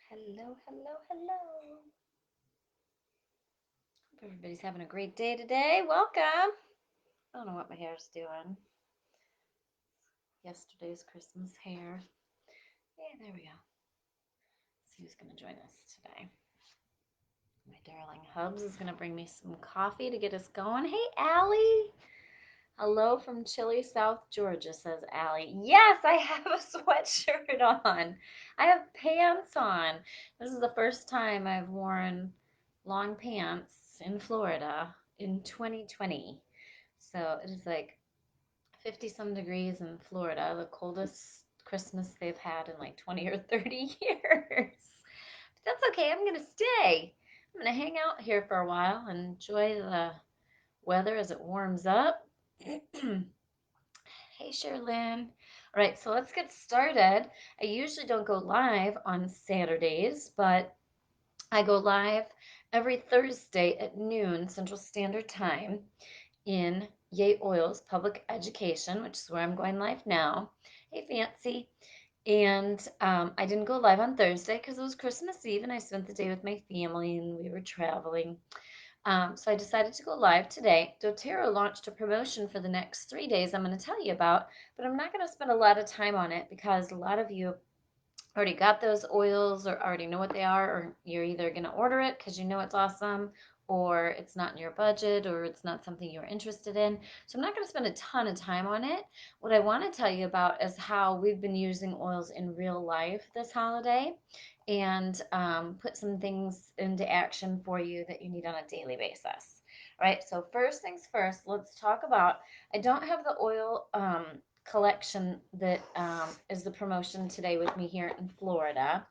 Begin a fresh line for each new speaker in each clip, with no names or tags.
Hello, hello, hello. Hope everybody's having a great day today. Welcome. I don't know what my hair's doing. Yesterday's Christmas hair. Yeah, there we go. Let's see who's going to join us today. My darling Hubs is going to bring me some coffee to get us going. Hey, Allie. Hello from chilly South Georgia, says Allie. Yes, I have a sweatshirt on. I have pants on. This is the first time I've worn long pants in Florida in 2020. So it is like 50 some degrees in Florida, the coldest Christmas they've had in like 20 or 30 years. But that's okay. I'm going to stay. I'm going to hang out here for a while and enjoy the weather as it warms up. Hey, Sherlyn. All right, so let's get started. I usually don't go live on Saturdays, but I go live every Thursday at noon Central Standard Time in Yay Oil's Public Education, which is where I'm going live now. Hey, Fancy. And I didn't go live on Thursday because it was Christmas Eve and I spent the day with my family and we were traveling. So I decided to go live today. doTERRA launched a promotion for the next 3 days I'm going to tell you about, but I'm not going to spend a lot of time on it because a lot of you already got those oils or already know what they are, or you're either going to order it because you know it's awesome, or it's not in your budget, or it's not something you're interested in. So I'm not going to spend a ton of time on it. What I want to tell you about is how we've been using oils in real life this holiday and put some things into action for you that you need on a daily basis. All right, so first things first, let's talk about, I don't have the oil collection that is the promotion today with me here in Florida.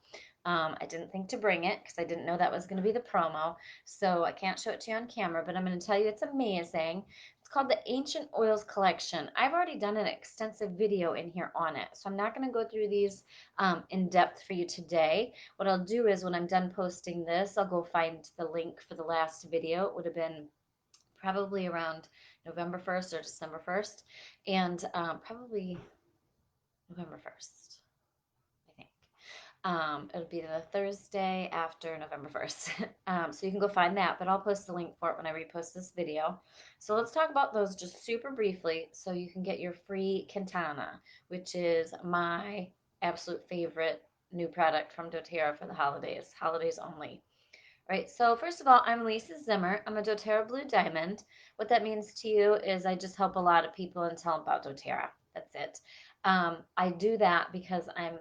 I didn't think to bring it because I didn't know that was going to be the promo. So I can't show it to you on camera, but I'm going to tell you it's amazing. It's called the Ancient Oils Collection. I've already done an extensive video in here on it. So I'm not going to go through these in depth for you today. What I'll do is when I'm done posting this, I'll go find the link for the last video. It would have been probably around November 1st or December 1st, and probably November 1st, I think. It'll be the Thursday after November 1st. So you can go find that, but I'll post the link for it when I repost this video. So let's talk about those just super briefly so you can get your free Quintana, which is my absolute favorite new product from doTERRA for the holidays only. All right, so first of all, I'm Lisa Zimmer. I'm a doTERRA Blue Diamond. What that means to you is I just help a lot of people and tell them about doTERRA. That's it. I do that because I'm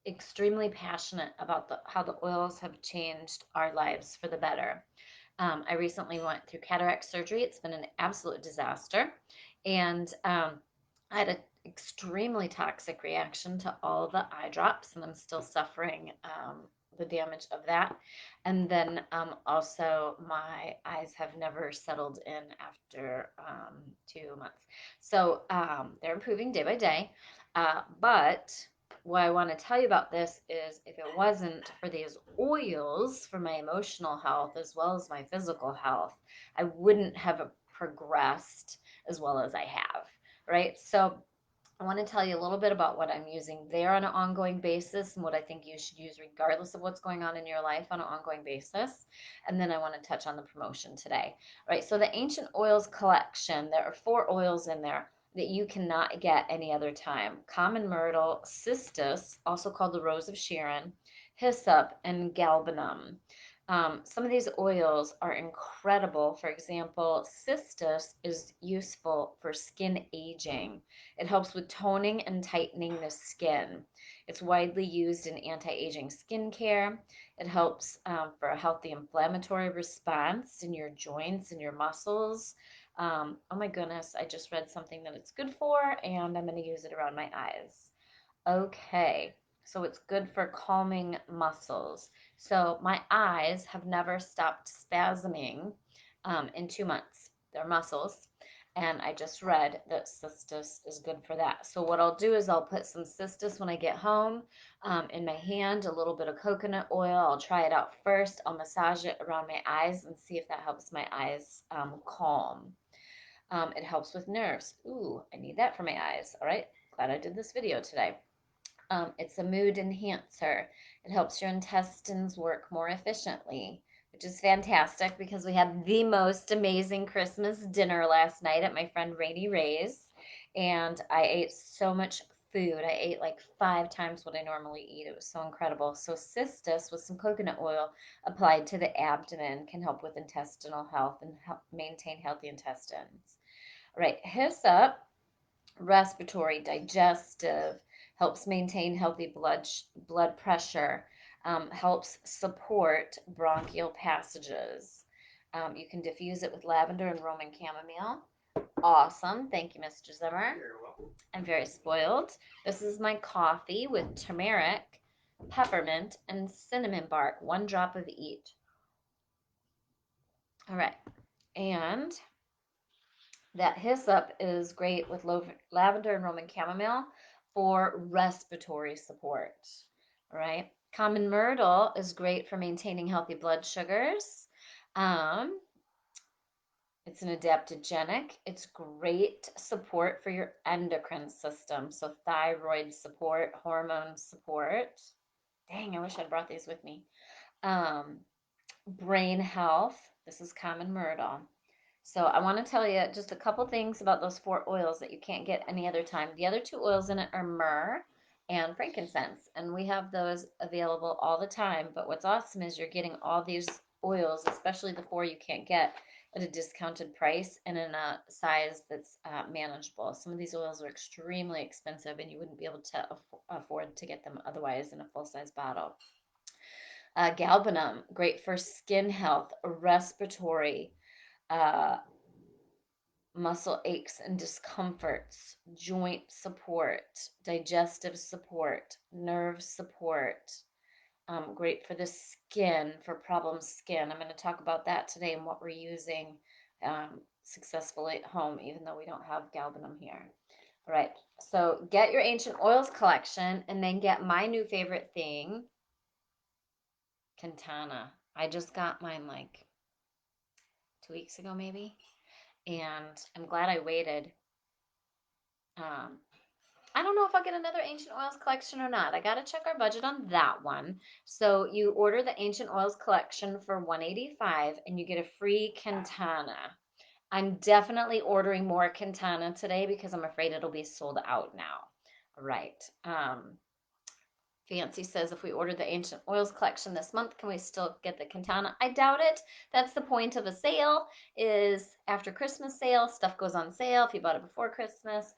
extremely passionate about how the oils have changed our lives for the better. I recently went through cataract surgery. It's been an absolute disaster. And I had an extremely toxic reaction to all the eye drops, and I'm still suffering the damage of that. And then also, my eyes have never settled in after 2 months. So they're improving day by day. But what I want to tell you about this is if it wasn't for these oils for my emotional health as well as my physical health, I wouldn't have progressed as well as I have, right? So I want to tell you a little bit about what I'm using there on an ongoing basis and what I think you should use regardless of what's going on in your life on an ongoing basis. And then I want to touch on the promotion today. All right, so the Ancient Oils collection, there are 4 oils in there that you cannot get any other time. Common myrtle, cistus, also called the rose of Sharon, hyssop, and galbanum. Some of these oils are incredible. For example, cistus is useful for skin aging. It helps with toning and tightening the skin. It's widely used in anti-aging skincare. It helps for a healthy inflammatory response in your joints and your muscles. Oh my goodness, I just read something that it's good for, and I'm going to use it around my eyes. Okay, so it's good for calming muscles. So my eyes have never stopped spasming in 2 months. They're muscles. And I just read that cistus is good for that. So what I'll do is I'll put some cistus when I get home in my hand, a little bit of coconut oil. I'll try it out first. I'll massage it around my eyes and see if that helps my eyes calm. It helps with nerves. Ooh, I need that for my eyes. All right, glad I did this video today. It's a mood enhancer. It helps your intestines work more efficiently, which is fantastic because we had the most amazing Christmas dinner last night at my friend Rainy Ray's. And I ate so much food. I ate like 5 times what I normally eat. It was so incredible. So, cistus with some coconut oil applied to the abdomen can help with intestinal health and help maintain healthy intestines. All right, hyssop, respiratory, digestive, helps maintain healthy blood pressure, helps support bronchial passages. You can diffuse it with lavender and Roman chamomile. Awesome. Thank you, Mr. Zimmer.
You're welcome.
I'm very spoiled. This is my coffee with turmeric, peppermint, and cinnamon bark, 1 drop of each. All right. And that hyssop is great with lavender and Roman chamomile for respiratory support. All right. Common myrtle is great for maintaining healthy blood sugars. Um, it's an adaptogenic. It's great support for your endocrine system. So, thyroid support, hormone support. Dang, I wish I'd brought these with me. Um, brain health. This is common myrtle. So I want to tell you just a couple things about those 4 oils that you can't get any other time. The other 2 oils in it are myrrh and frankincense, and we have those available all the time. But what's awesome is you're getting all these oils, especially the 4 you can't get, at a discounted price and in a size that's manageable. Some of these oils are extremely expensive, and you wouldn't be able to afford to get them otherwise in a full size bottle. Galbanum, great for skin health, respiratory, uh, muscle aches and discomforts, joint support, digestive support, nerve support. Great for the skin, for problem skin. I'm going to talk about that today and what we're using successfully at home, even though we don't have galbanum here. All right, so get your ancient oils collection and then get my new favorite thing, Cantana. I just got mine like 2 weeks ago, maybe, and I'm glad I waited. Um, I don't know if I'll get another Ancient Oils collection or not. I got to check our budget on that one. So you order the Ancient Oils collection for $185 and you get a free Cantana. I'm definitely ordering more Cantana today because I'm afraid it'll be sold out now. All right. Fancy says, if we order the Ancient Oils collection this month, can we still get the Cantana? I doubt it. That's the point of a sale, is after Christmas sale, stuff goes on sale if you bought it before Christmas.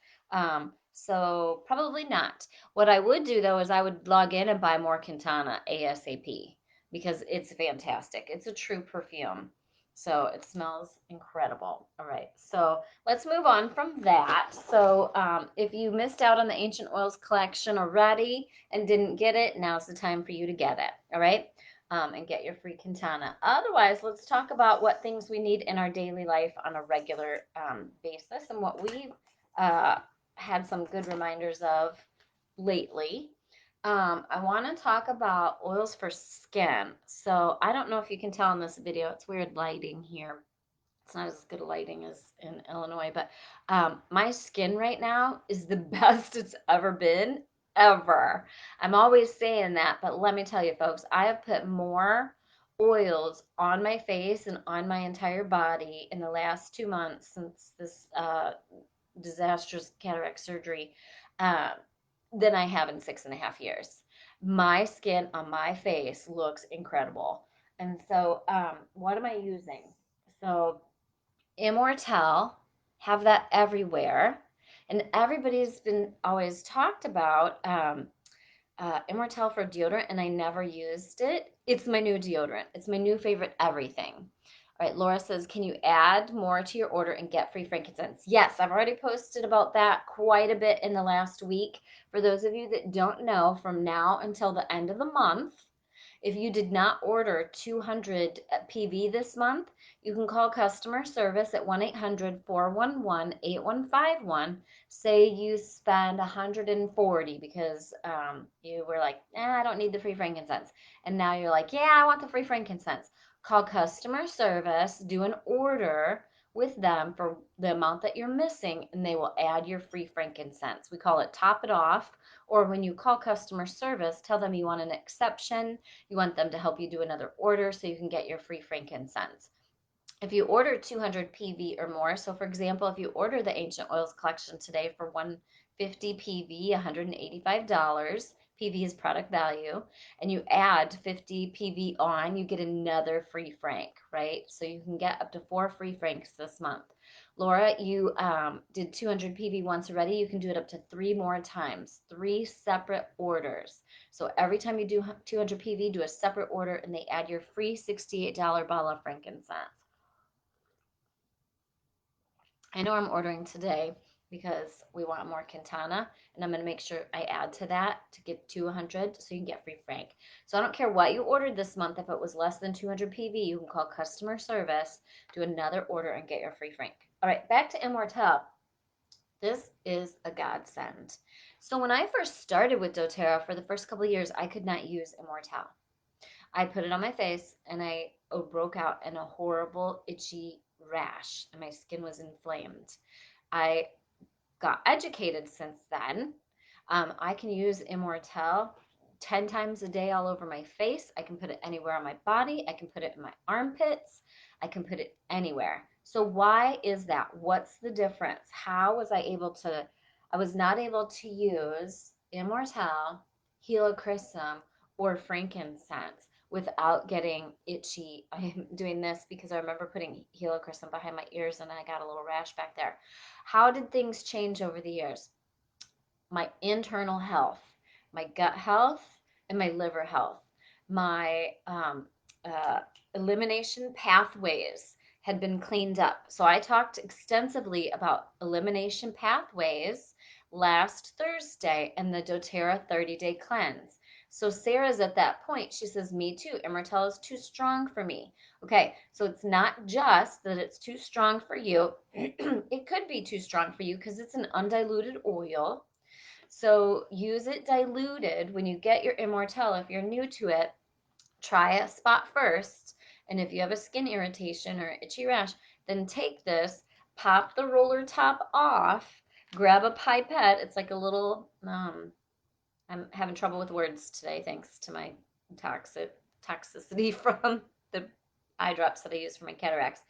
So probably not. What I would do though is I would log in and buy more Cantana ASAP because it's fantastic. It's a true perfume. So it smells incredible. All right. So let's move on from that. So if you missed out on the Ancient Oils collection already, and didn't get it, now's the time for you to get it. All right. And get your free Cantana. Otherwise, let's talk about what things we need in our daily life on a regular basis and what we've had some good reminders of lately. I want to talk about oils for skin. So I don't know if you can tell in this video, it's weird lighting here. It's not as good lighting as in Illinois, but my skin right now is the best it's ever been, ever. I'm always saying that, but let me tell you, folks, I have put more oils on my face and on my entire body in the last 2 months since this disastrous cataract surgery uh, than I have in 6.5 years. My skin on my face looks incredible. And so, what am I using? So, Immortelle, have that everywhere. And everybody's been always talked about Immortelle for deodorant, and I never used it. It's my new deodorant. It's my new favorite everything. All right, Laura says, can you add more to your order and get free frankincense? Yes, I've already posted about that quite a bit in the last week. For those of you that don't know, from now until the end of the month, If you did not order 200 PV this month, you can call customer service at 1-800-411-8151. Say you spend 140 because you were like, I don't need the free frankincense. And now you're like, yeah, I want the free frankincense. Call customer service, do an order with them for the amount that you're missing, and they will add your free frankincense. We call it top it off. Or when you call customer service, tell them you want an exception. You want them to help you do another order so you can get your free frankincense. If you order 200 PV or more, so for example, if you order the Ancient Oils collection today for 150 PV, $185, PV is product value, and you add 50 PV on, you get another free frank, right? So you can get up to 4 free franks this month. Laura, you did 200 PV once already. You can do it up to 3 more times, 3 separate orders. So every time you do 200 PV, do a separate order, and they add your free $68 bottle of frankincense. I know I'm ordering today because we want more Quintana, and I'm going to make sure I add to that to get to 100 so you can get free frank. So I don't care what you ordered this month. If it was less than 200 PV, you can call customer service, do another order, and get your free frank. All right, back to Immortelle. This is a godsend. So when I first started with doTERRA, for the first couple of years, I could not use Immortelle. I put it on my face, and I broke out in a horrible itchy rash, and my skin was inflamed. I got educated since then. I can use Immortelle 10 times a day all over my face. I can put it anywhere on my body. I can put it in my armpits. I can put it anywhere. So why is that? What's the difference? How was I able to? I was not able to use Immortelle, Helichrysum, or frankincense without getting itchy. I'm doing this because I remember putting Helichrysum behind my ears and I got a little rash back there. How did things change over the years? My internal health, my gut health, and my liver health. My uh, elimination pathways had been cleaned up. So I talked extensively about elimination pathways last Thursday and the doTERRA 30-day cleanse. So Sarah's at that point. She says, me too. Immortelle is too strong for me. Okay, so it's not just that it's too strong for you. It could be too strong for you because it's an undiluted oil. So use it diluted when you get your Immortelle. If you're new to it, try a spot first. And if you have a skin irritation or itchy rash, then take this, pop the roller top off, grab a pipette. It's like a little, I'm having trouble with words today thanks to my toxicity from the eye drops that I use for my cataracts.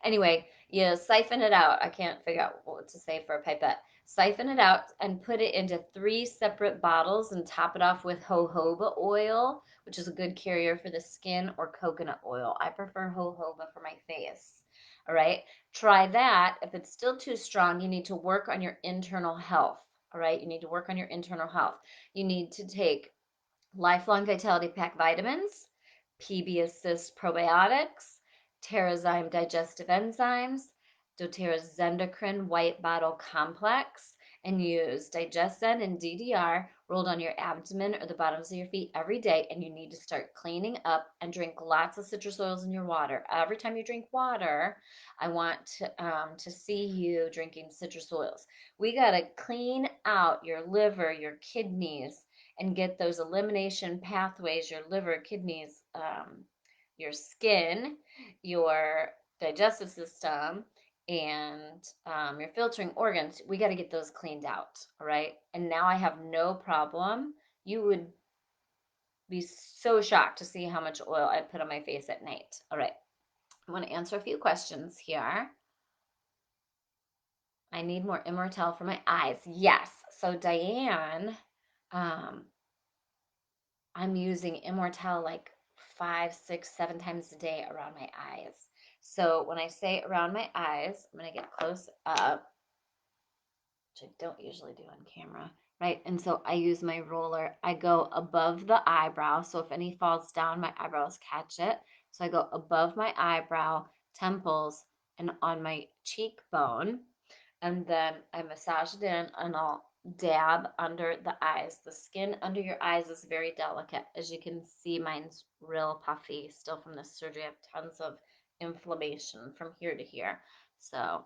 Anyway, you siphon it out. I can't figure out what to say for a pipette. Siphon it out and put it into 3 separate bottles and top it off with jojoba oil, which is a good carrier for the skin, or coconut oil. I prefer jojoba for my face. All right, try that. If it's still too strong, you need to work on your internal health. All right, you need to work on your internal health. You need to take Lifelong Vitality Pack vitamins, PB Assist probiotics, Terrazyme digestive enzymes, doTERRA Zendocrine white bottle complex, and use DigestZen and DDR rolled on your abdomen or the bottoms of your feet every day. And you need to start cleaning up and drink lots of citrus oils in your water. Every time you drink water, I want to see you drinking citrus oils. We got to clean out your liver, your kidneys, and get those elimination pathways, your liver, kidneys, your skin, your digestive system, and your filtering organs. We got to get those cleaned out. All right. And now I have no problem. You would be so shocked to see how much oil I put on my face at night. All right. I want to answer a few questions here. I need more Immortelle for my eyes. Yes. So Diane, I'm using Immortelle like 5, 6, 7 times a day around my eyes. So when I say around my eyes, I'm going to get close up, which I don't usually do on camera, right? And so I use my roller. I go above the eyebrow. So if any falls down, my eyebrows catch it. So I go above my eyebrow, temples, and on my cheekbone. And then I massage it in, and I'll dab under the eyes. The skin under your eyes is very delicate. As you can see, mine's real puffy still from the surgery. I have tons of inflammation from here to here. So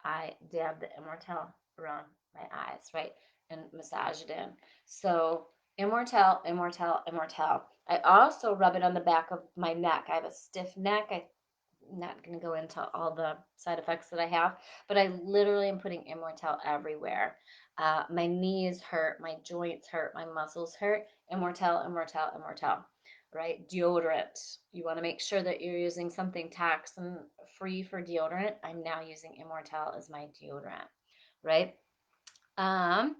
I dab the Immortelle around my eyes, right, and massage it in. So Immortelle, Immortelle, Immortelle. I also rub it on the back of my neck. I have a stiff neck. I'm not going to go into all the side effects that I have, but I literally am putting Immortelle everywhere. My knees hurt, my joints hurt, my muscles hurt. Immortelle, Immortelle, Immortelle. Right? Deodorant. You want to make sure that you're using something toxin free for deodorant. I'm now using Immortelle as my deodorant. Right? Um,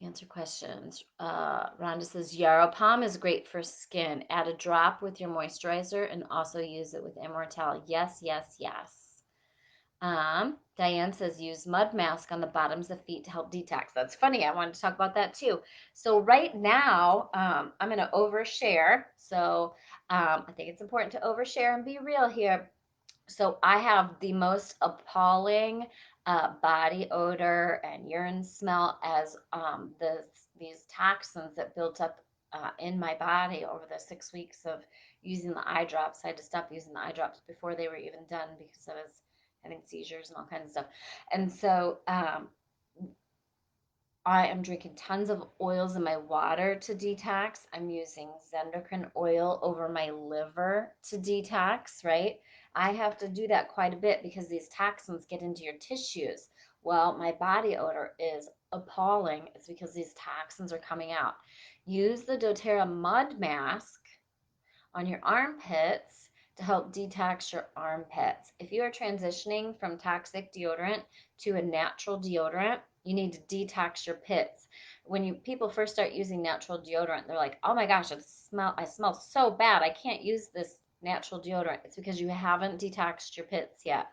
Answer questions. Rhonda says Yarrow Palm is great for skin. Add a drop with your moisturizer and also use it with Immortelle. Yes, yes, yes. Diane says use mud mask on the bottoms of feet to help detox. That's funny. I wanted to talk about that too. So right now, I'm going to overshare. So I think it's important to overshare and be real here. So I have the most appalling body odor and urine smell as these toxins that built up in my body over the 6 weeks of using the eye drops. I had to stop using the eye drops before they were even done because I was having seizures and all kinds of stuff. And so I am drinking tons of oils in my water to detox. I'm using Zendocrine oil over my liver to detox, right? I have to do that quite a bit because these toxins get into your tissues. Well, my body odor is appalling. It's because these toxins are coming out. Use the doTERRA mud mask on your armpits to help detox your armpits. If you are transitioning from toxic deodorant to a natural deodorant, you need to detox your pits. When people first start using natural deodorant, they're like, "Oh my gosh, I smell so bad. I can't use this natural deodorant." It's because you haven't detoxed your pits yet.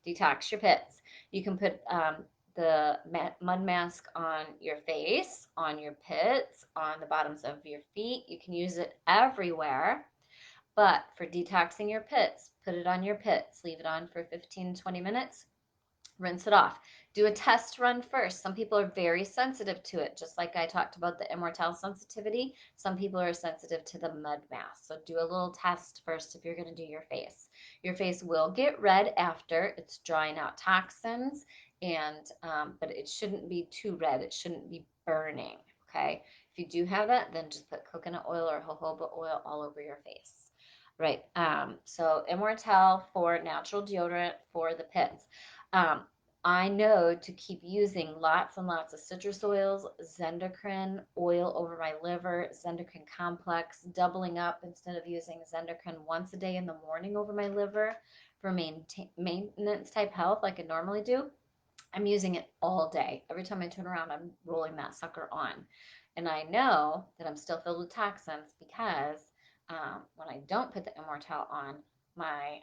Detox your pits. You can put the mud mask on your face, on your pits, on the bottoms of your feet. You can use it everywhere. But for detoxing your pits, put it on your pits. Leave it on for 15, 20 minutes. Rinse it off. Do a test run first. Some people are very sensitive to it, just like I talked about the Immortelle sensitivity. Some people are sensitive to the mud mask. So do a little test first if you're going to do your face. Your face will get red after. It's drying out toxins, and but it shouldn't be too red. It shouldn't be burning. Okay. If you do have that, then just put coconut oil or jojoba oil all over your face. Right. So Immortelle for natural deodorant for the pits. Um, I know to keep using lots and lots of citrus oils, Zendocrine oil over my liver, Zendocrine complex, doubling up instead of using Zendocrine once a day in the morning over my liver for maintenance type health like I normally do. I'm using it all day. Every time I turn around, I'm rolling that sucker on. And I know that I'm still filled with toxins because when I don't put the Immortelle on, my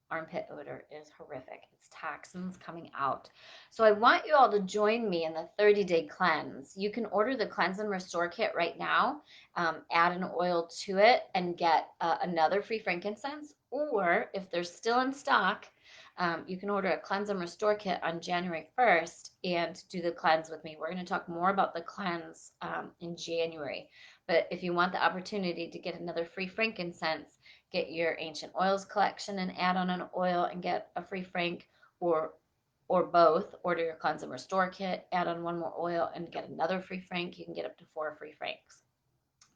armpit odor is horrific. It's toxins coming out. So I want you all to join me in the 30-day cleanse. You can order the Cleanse and Restore kit right now, add an oil to it, and get another free frankincense. Or if they're still in stock, you can order a Cleanse and Restore kit on January 1st and do the cleanse with me. We're going to talk more about the cleanse in January. But if you want the opportunity to get another free frankincense, get your ancient oils collection and add on an oil and get a free frank, or both. Order your Cleanse and Restore kit, add on one more oil and get another free frank. You can get up to 4 free franks.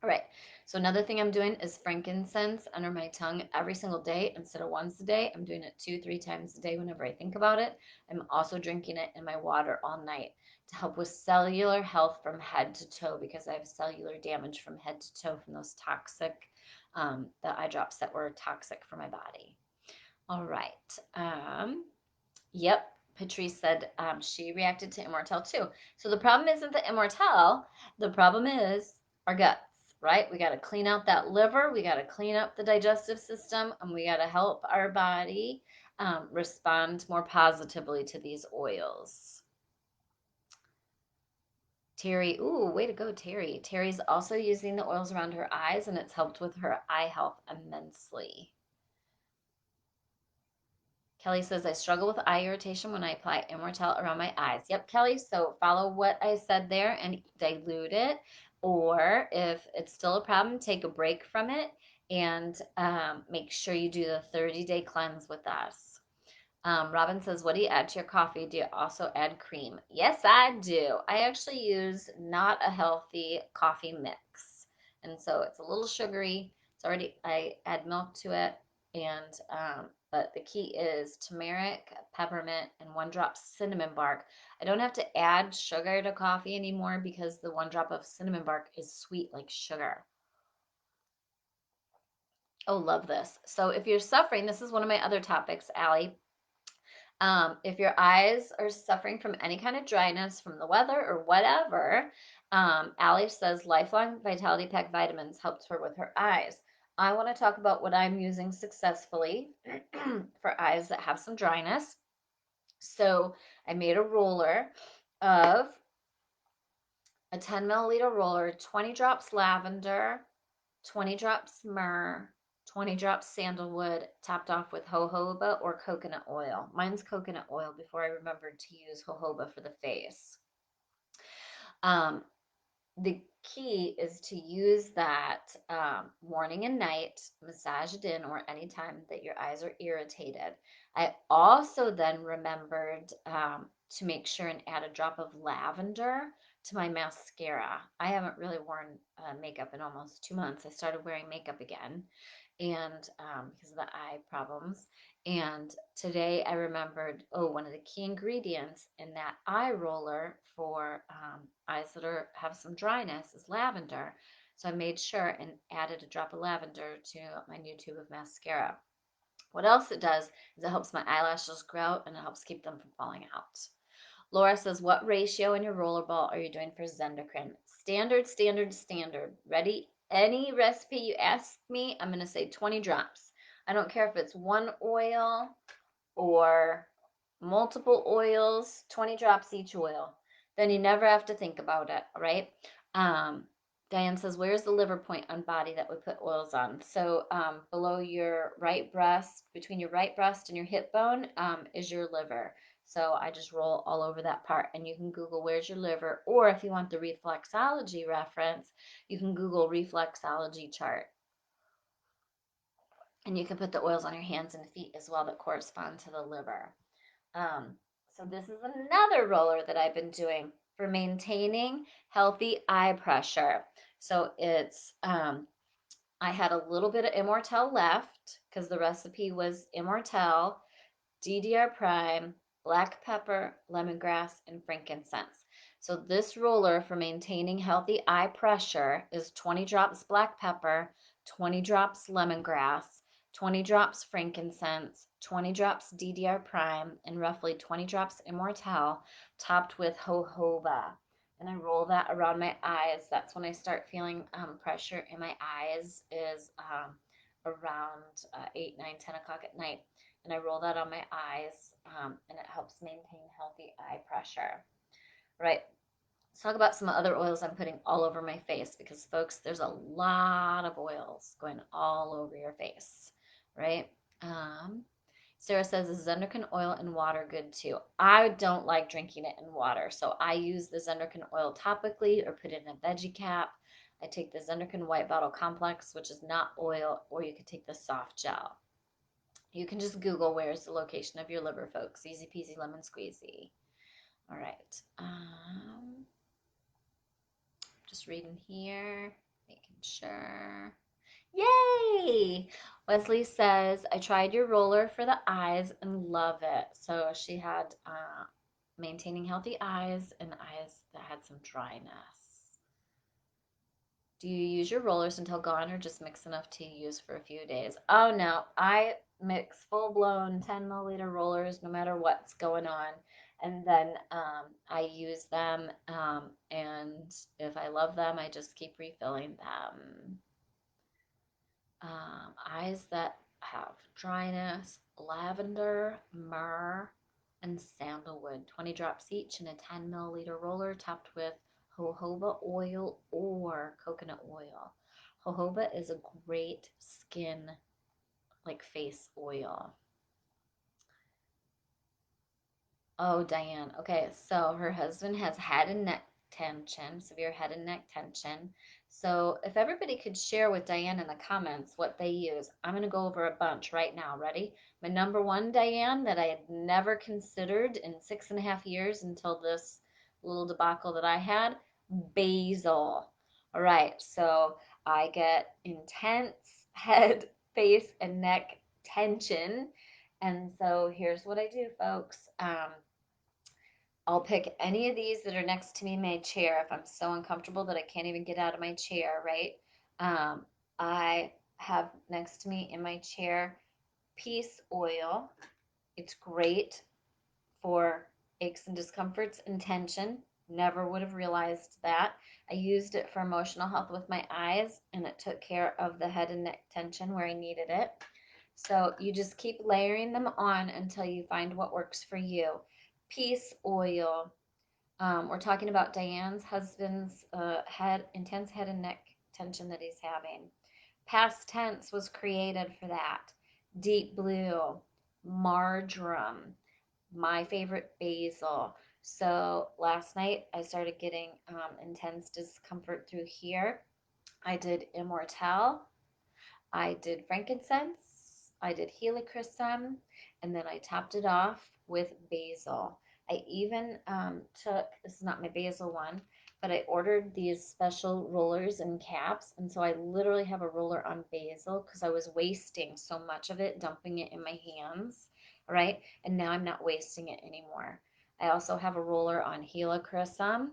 All right, so another thing I'm doing is frankincense under my tongue every single day instead of once a day. I'm doing it 2, 3 times a day whenever I think about it. I'm also drinking it in my water all night to help with cellular health from head to toe because I have cellular damage from head to toe from those toxic, the eye drops that were toxic for my body. All right. Yep. Patrice said she reacted to Immortelle too. So the problem isn't the Immortelle. The problem is our guts, right? We got to clean out that liver. We got to clean up the digestive system, and we got to help our body respond more positively to these oils. Terry, ooh, way to go, Terry. Terry's also using the oils around her eyes, and it's helped with her eye health immensely. Kelly says, I struggle with eye irritation when I apply Immortelle around my eyes. Yep, Kelly. So follow what I said there and dilute it. Or if it's still a problem, take a break from it and make sure you do the 30-day cleanse with us. Robin says, what do you add to your coffee? Do you also add cream? Yes, I do. I actually use not a healthy coffee mix. And so it's a little sugary. I add milk to it. And, but the key is turmeric, peppermint, and 1 drop cinnamon bark. I don't have to add sugar to coffee anymore because the 1 drop of cinnamon bark is sweet like sugar. Oh, love this. So if you're suffering, this is one of my other topics, Allie. If your eyes are suffering from any kind of dryness from the weather or whatever, Allie says Lifelong Vitality Pack vitamins helped her with her eyes. I want to talk about what I'm using successfully for eyes that have some dryness. So I made a roller of a 10 milliliter roller, 20 drops lavender, 20 drops myrrh, 20 drops sandalwood, topped off with jojoba or coconut oil. Mine's coconut oil before I remembered to use jojoba for the face. Um, the key is to use that morning and night, massage it in, or anytime that your eyes are irritated. I also then remembered to make sure and add a drop of lavender to my mascara. I haven't really worn makeup in almost 2 months. I started wearing makeup again, and because of the eye problems. And today I remembered, oh, one of the key ingredients in that eye roller for eyes that have some dryness is lavender. So I made sure and added a drop of lavender to my new tube of mascara. What else it does is it helps my eyelashes grow and it helps keep them from falling out. Laura says, what ratio in your rollerball are you doing for Zendocrine? Standard, standard, standard. Ready? Any recipe you ask me, I'm going to say 20 drops. I don't care if it's one oil or multiple oils, 20 drops each oil. Then you never have to think about it, right? Um, Diane says, where's the liver point on body that we put oils on? So below your right breast, between your right breast and your hip bone is your liver. So I just roll all over that part, and you can Google where's your liver, or if you want the reflexology reference, you can Google reflexology chart. And you can put the oils on your hands and feet as well that correspond to the liver. So this is another roller that I've been doing for maintaining healthy eye pressure. So it's I had a little bit of Immortelle left because the recipe was Immortelle, DDR prime, black pepper, lemongrass, and frankincense. So this roller for maintaining healthy eye pressure is 20 drops black pepper, 20 drops lemongrass, 20 drops frankincense, 20 drops DDR prime, and roughly 20 drops Immortelle, topped with jojoba. And I roll that around my eyes. That's when I start feeling pressure in my eyes is around 8, 9, 10 o'clock at night, and I roll that on my eyes, and it helps maintain healthy eye pressure. Right. Let's talk about some other oils I'm putting all over my face because, folks, there's a lot of oils going all over your face, right? Um, Sarah says, is Zenderkin oil and water good too? I don't like drinking it in water, so I use the Zenderkin oil topically or put it in a veggie cap. I take the Zenderkin white bottle complex, which is not oil, or you could take the soft gel. You can just Google where's the location of your liver, folks. Easy peasy lemon squeezy. All right. Just reading here, making sure. Yay! Wesley says, I tried your roller for the eyes and love it. So she had maintaining healthy eyes and eyes that had some dryness. Do you use your rollers until gone or just mix enough to use for a few days? Oh no, I mix full blown 10 milliliter rollers no matter what's going on. And then I use them, and if I love them, I just keep refilling them. Eyes that have dryness, lavender, myrrh, and sandalwood. 20 drops each in a 10 milliliter roller topped with jojoba oil or coconut oil. Jojoba is a great skin, like face oil. Oh, Diane. Okay, so her husband has head and neck tension, severe head and neck tension. So if everybody could share with Diane in the comments what they use, I'm going to go over a bunch right now. Ready? My number one, Diane, that I had never considered in 6.5 years until this little debacle that I had, basil. All right, so I get intense head, face, and neck tension. And so here's what I do, folks. I'll pick any of these that are next to me in my chair if I'm so uncomfortable that I can't even get out of my chair, right? Um, I have next to me in my chair peace oil. It's great for aches and discomforts and tension. Never would have realized that. I used it for emotional health with my eyes, and it took care of the head and neck tension where I needed it. So you just keep layering them on until you find what works for you. Peace oil. We're talking about Diane's husband's intense head and neck tension that he's having. Past tense was created for that. Deep blue, marjoram, my favorite basil. So last night I started getting intense discomfort through here. I did Immortelle, I did frankincense, I did helichrysum, and then I topped it off with basil. I even took, this is not my basil one, but I ordered these special rollers and caps. And so I literally have a roller on basil because I was wasting so much of it, dumping it in my hands. All right. And now I'm not wasting it anymore. I also have a roller on helichrysum.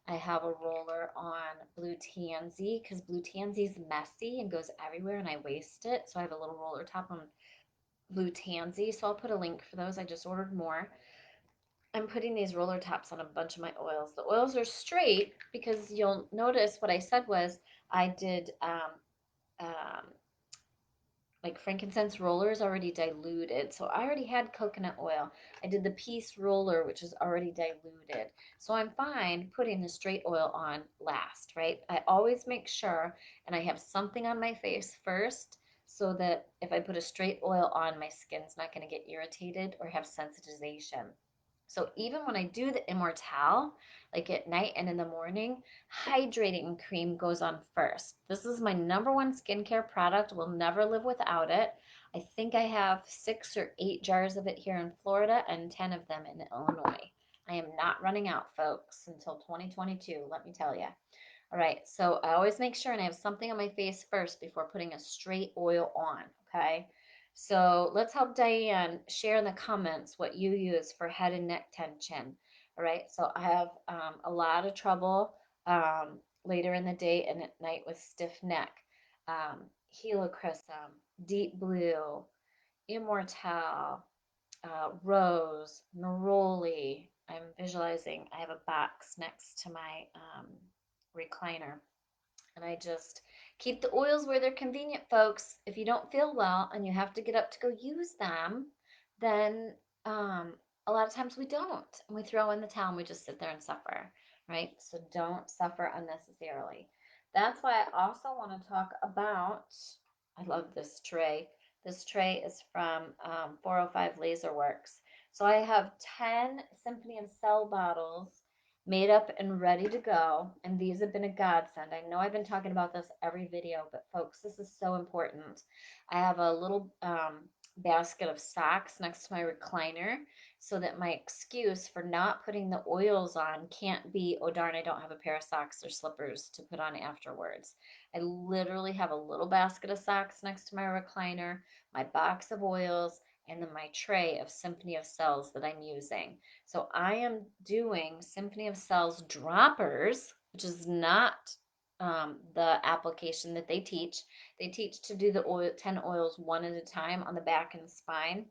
I have a roller on blue tansy because blue tansy is messy and goes everywhere and I waste it. So I have a little roller top on blue tansy. So I'll put a link for those. I just ordered more. I'm putting these roller tops on a bunch of my oils. The oils are straight because you'll notice what I said was I did um, like frankincense rollers already diluted. So I already had coconut oil. I did the piece roller, which is already diluted. So I'm fine putting the straight oil on last, right? I always make sure, and I have something on my face first so that if I put a straight oil on, my skin's not going to get irritated or have sensitization. So even when I do the Immortelle, like at night and in the morning, hydrating cream goes on first. This is my number one skincare product. Will never live without it. I think I have 6 or 8 jars of it here in Florida and 10 of them in Illinois. I am not running out, folks, until 2022, let me tell you. All right, so I always make sure and I have something on my face first before putting a straight oil on, okay? So let's help Diane share in the comments what you use for head and neck tension. All right, so I have a lot of trouble later in the day and at night with stiff neck. Helichrysum, deep blue, immortelle, rose, neroli. I'm visualizing. I have a box next to my recliner. And I just keep the oils where they're convenient, folks. If you don't feel well and you have to get up to go use them, then a lot of times we don't. And we throw in the towel and we just sit there and suffer, right? So don't suffer unnecessarily. That's why I also want to talk about, I love this tray. This tray is from 405 Laser Works. So I have 10 Symphony of Cell bottles made up and ready to go. And these have been a godsend. I know I've been talking about this every video, but folks, this is so important. I have a little basket of socks next to my recliner so that my excuse for not putting the oils on can't be, oh darn, I don't have a pair of socks or slippers to put on afterwards. I literally have a little basket of socks next to my recliner, my box of oils, and then my tray of Symphony of Cells that I'm using. So I am doing Symphony of Cells droppers, which is not the application that they teach. They teach to do the 10 oils one at a time on the back and spine.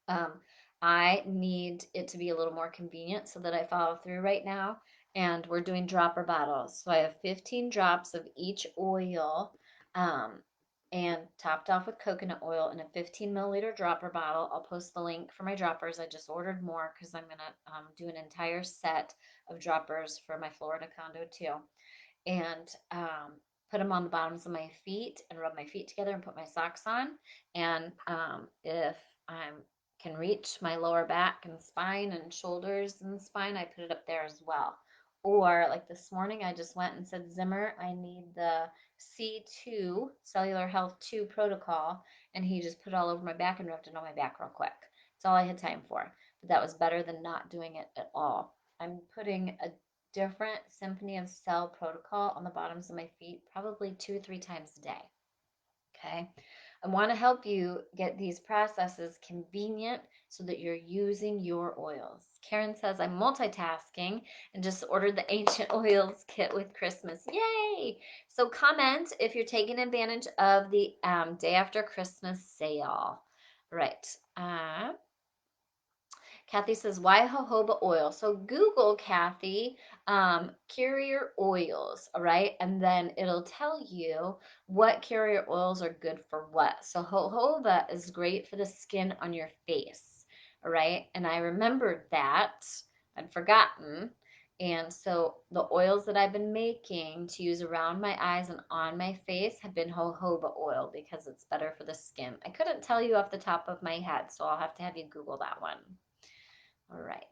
Um, I need it to be a little more convenient so that I follow through right now. And we're doing dropper bottles. So I have 15 drops of each oil um, and topped off with coconut oil in a 15 milliliter dropper bottle. I'll post the link for my droppers. I just ordered more because I'm going to do an entire set of droppers for my Florida condo too. And put them on the bottoms of my feet and rub my feet together and put my socks on. And if I'm can reach my lower back and spine and shoulders and spine, I put it up there as well. Or like this morning, I just went and said, Zimmer, I need the C2, Cellular Health 2 protocol. And he just put it all over my back and rubbed it on my back real quick. That's all I had time for. But that was better than not doing it at all. I'm putting a different Symphony of Cell protocol on the bottoms of my feet probably 2 or 3 times a day. Okay. I want to help you get these processes convenient so that you're using your oils. Karen says, I'm multitasking and just ordered the Ancient Oils kit with Christmas. Yay! So comment if you're taking advantage of the day after Christmas sale. Right. Kathy says, why jojoba oil? So Google, Kathy, carrier oils, all right? And then it'll tell you what carrier oils are good for what. So jojoba is great for the skin on your face, all right? And I remembered that. I'd forgotten. And so the oils that I've been making to use around my eyes and on my face have been jojoba oil because it's better for the skin. I couldn't tell you off the top of my head, so I'll have to have you Google that one. All right.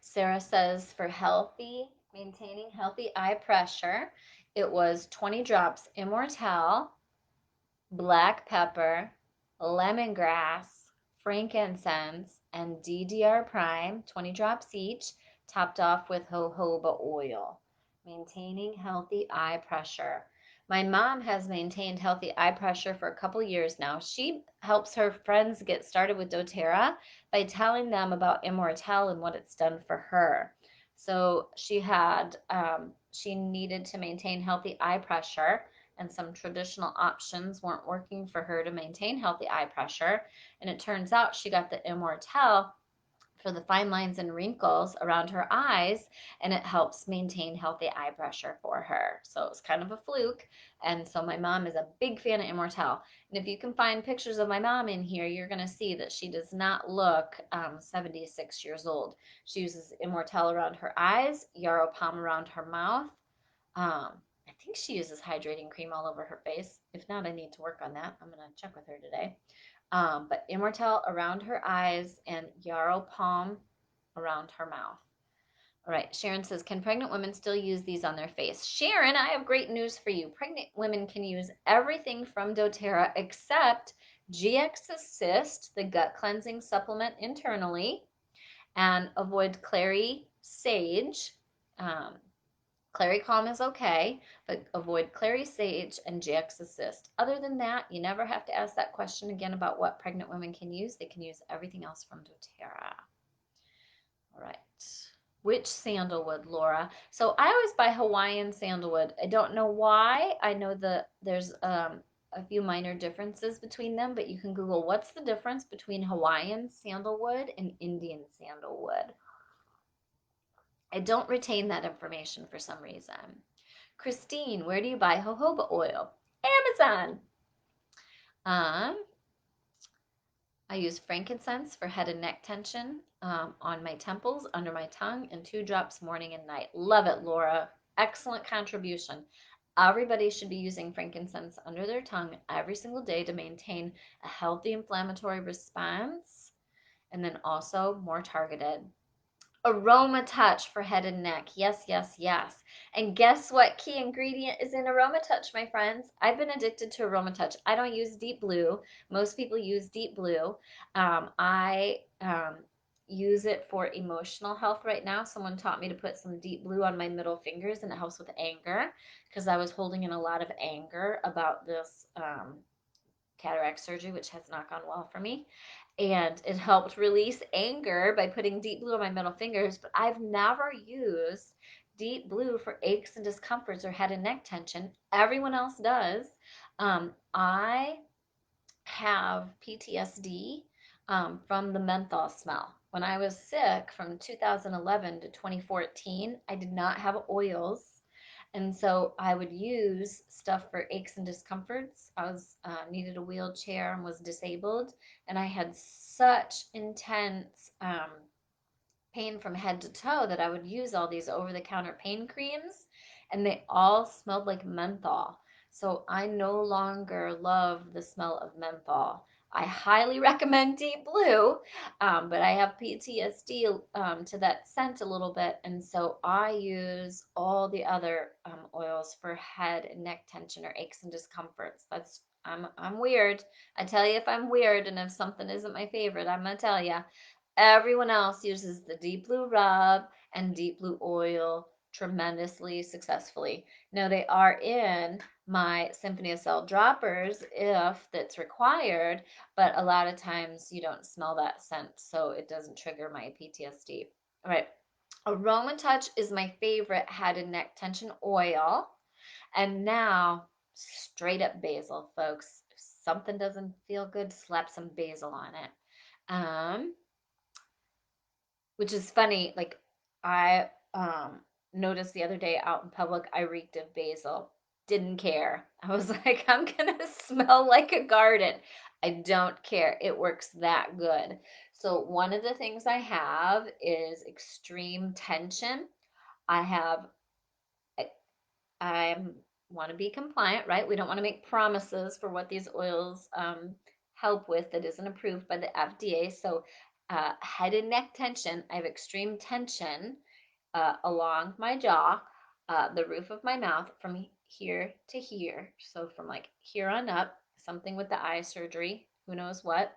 Sarah says for maintaining healthy eye pressure, it was 20 drops Immortelle, black pepper, lemongrass, frankincense, and DDR Prime, 20 drops each, topped off with jojoba oil. Maintaining healthy eye pressure. My mom has maintained healthy eye pressure for a couple years now. She helps her friends get started with doTERRA by telling them about Immortelle and what it's done for her. So she needed to maintain healthy eye pressure, and some traditional options weren't working for her to maintain healthy eye pressure. And it turns out she got the Immortelle for the fine lines and wrinkles around her eyes, and it helps maintain healthy eye pressure for her. So it was kind of a fluke. And so my mom is a big fan of Immortelle. And if you can find pictures of my mom in here, you're going to see that she does not look 76 years old. She uses Immortelle around her eyes, Yarrow Palm around her mouth. I think she uses hydrating cream all over her face. If not, I need to work on that. I'm going to check with her today. But Immortelle around her eyes and Yarrow Palm around her mouth. All right, Sharon says, can pregnant women still use these on their face? Sharon, I have great news for you. Pregnant women can use everything from doTERRA except GX Assist, the gut cleansing supplement internally, and avoid clary sage. Clary Calm is okay, but avoid Clary Sage and GX Assist. Other than that, you never have to ask that question again about what pregnant women can use. They can use everything else from doTERRA. All right. Which sandalwood, Laura? So I always buy Hawaiian sandalwood. I don't know why. I know that there's a few minor differences between them, but you can Google what's the difference between Hawaiian sandalwood and Indian sandalwood. I don't retain that information for some reason. Christine, where do you buy jojoba oil? Amazon. Um, I use frankincense for head and neck tension on my temples, under my tongue, and 2 drops morning and night. Love it, Laura. Excellent contribution. Everybody should be using frankincense under their tongue every single day to maintain a healthy inflammatory response, and then also more targeted. Aroma Touch for head and neck. Yes, yes, yes. And guess what key ingredient is in Aroma Touch, my friends? I've been addicted to Aroma Touch. I don't use Deep Blue. Most people use Deep Blue. I use it for emotional health right now. Someone taught me to put some Deep Blue on my middle fingers, and it helps with anger because I was holding in a lot of anger about this cataract surgery, which has not gone well for me. And it helped release anger by putting Deep Blue on my middle fingers. But I've never used Deep Blue for aches and discomforts or head and neck tension. Everyone else does. I have PTSD from the menthol smell. When I was sick from 2011 to 2014, I did not have oils, and so I would use stuff for aches and discomforts. I was needed a wheelchair and was disabled, and I had such intense pain from head to toe that I would use all these over-the-counter pain creams, and they all smelled like menthol. So I no longer love the smell of menthol. I highly recommend Deep Blue, but I have PTSD to that scent a little bit, and so I use all the other oils for head and neck tension or aches and discomforts. I'm weird. I tell you if I'm weird, and if something isn't my favorite, I'm gonna tell you. Everyone else uses the Deep Blue Rub and Deep Blue Oil tremendously successfully. Now they are in my Symphony of Cell droppers if that's required, but a lot of times you don't smell that scent, so it doesn't trigger my PTSD. All right. Aroma Touch is my favorite head and neck tension oil. And now, straight up basil, folks. If something doesn't feel good, slap some basil on it. Which is funny. Like I noticed the other day out in public, I reeked of basil. Didn't care. I was like, I'm gonna smell like a garden. I don't care. It works that good. So one of the things I have is extreme tension. I have I want to be compliant, right? We don't want to make promises for what these oils help with that isn't approved by the FDA. So, head and neck tension, I have extreme tension along my jaw, the roof of my mouth from here to here. So, from like here on up, something with the eye surgery, who knows what.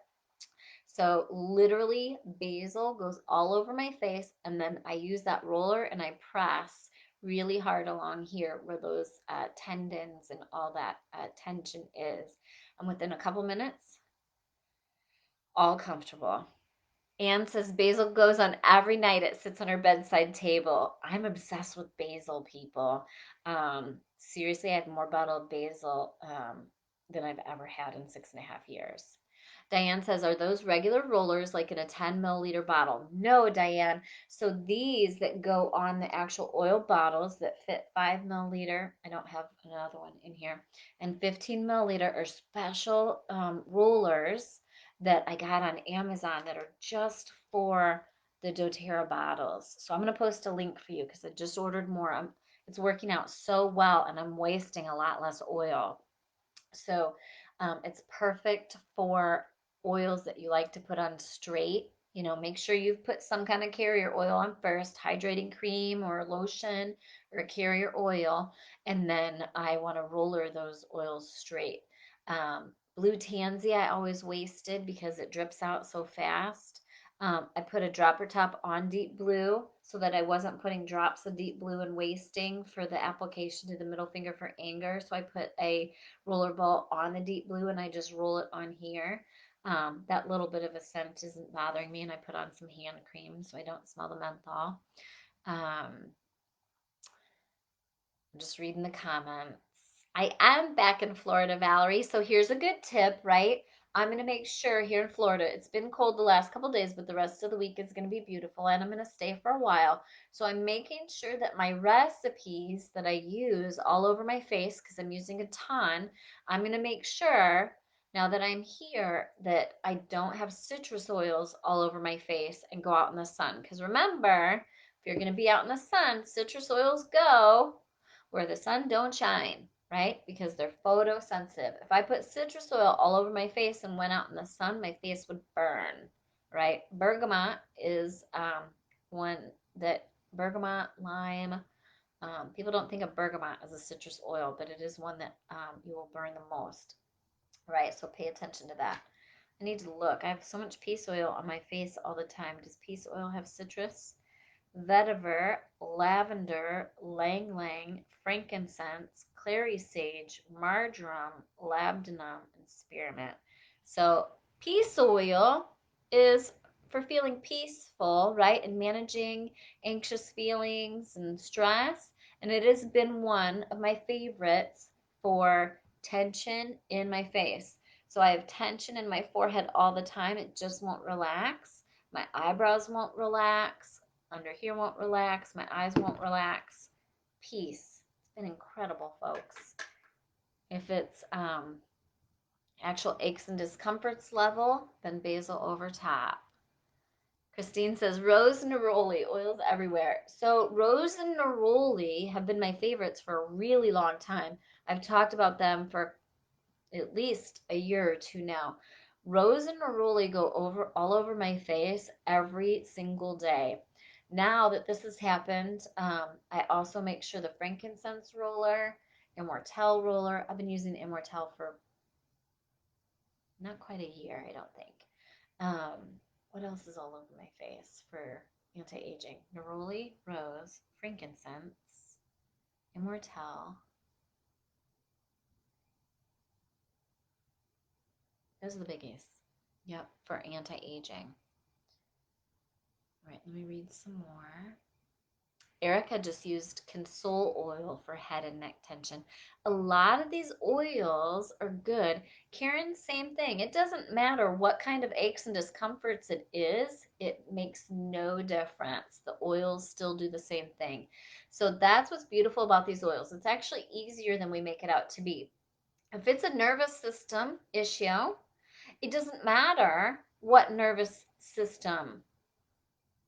So literally basil goes all over my face, and then I use that roller and I press really hard along here where those tendons and all that tension is. And within a couple minutes, all comfortable. Anne says basil goes on every night. It sits on her bedside table. I'm obsessed with basil, people. Seriously, I have more bottled basil than I've ever had in 6.5 years. Diane says, are those regular rollers like in a 10 milliliter bottle? No, Diane. So these that go on the actual oil bottles that fit 5 milliliter, I don't have another one in here, and 15 milliliter are special rollers that I got on Amazon that are just for the doTERRA bottles. So I'm going to post a link for you because I just ordered more. It's working out so well and I'm wasting a lot less oil. So it's perfect for oils that you like to put on straight. You know, make sure you've put some kind of carrier oil on first, hydrating cream or lotion or a carrier oil. And then I want to roller those oils straight. Blue tansy I always wasted because it drips out so fast. I put a dropper top on deep blue so that I wasn't putting drops of deep blue and wasting for the application to the middle finger for anger. So I put a roller ball on the deep blue and I just roll it on here. That little bit of a scent isn't bothering me, and I put on some hand cream so I don't smell the menthol. Um, I'm just reading the comments. I am back in Florida, Valerie. So here's a good tip, right? I'm going to make sure here in Florida, it's been cold the last couple days, but the rest of the week is going to be beautiful and I'm going to stay for a while. So I'm making sure that my recipes that I use all over my face, because I'm using a ton, I'm going to make sure now that I'm here that I don't have citrus oils all over my face and go out in the sun. Because remember, if you're going to be out in the sun, citrus oils go where the sun don't shine, right? Because they're photosensitive. If I put citrus oil all over my face and went out in the sun, my face would burn, right? Bergamot is one that bergamot, lime. People don't think of bergamot as a citrus oil, but it is one that you will burn the most, right? So pay attention to that. I need to look. I have so much peace oil on my face all the time. Does peace oil have citrus? Vetiver, lavender, lang lang, frankincense, clary sage, marjoram, labdanum, and spearmint. So peace oil is for feeling peaceful, right? And managing anxious feelings and stress. And it has been one of my favorites for tension in my face. So I have tension in my forehead all the time. It just won't relax. My eyebrows won't relax. Under here won't relax. My eyes won't relax. Peace. It's been incredible, folks. If it's actual aches and discomforts level, then basil over top. Christine says rose and neroli, oils everywhere. So rose and neroli have been my favorites for a really long time. I've talked about them for at least a year or two now. Rose and neroli go over all over my face every single day. Now that this has happened, I also make sure the frankincense roller, Immortelle roller. I've been using Immortelle for not quite a year, I don't think. What else is all over my face for anti-aging? Neroli, rose, frankincense, Immortelle. Those are the biggies. Yep, for anti-aging. All right, let me read some more. Erica just used console oil for head and neck tension. A lot of these oils are good. Karen, same thing. It doesn't matter what kind of aches and discomforts it is, it makes no difference. The oils still do the same thing. So that's what's beautiful about these oils. It's actually easier than we make it out to be. If it's a nervous system issue, it doesn't matter what nervous system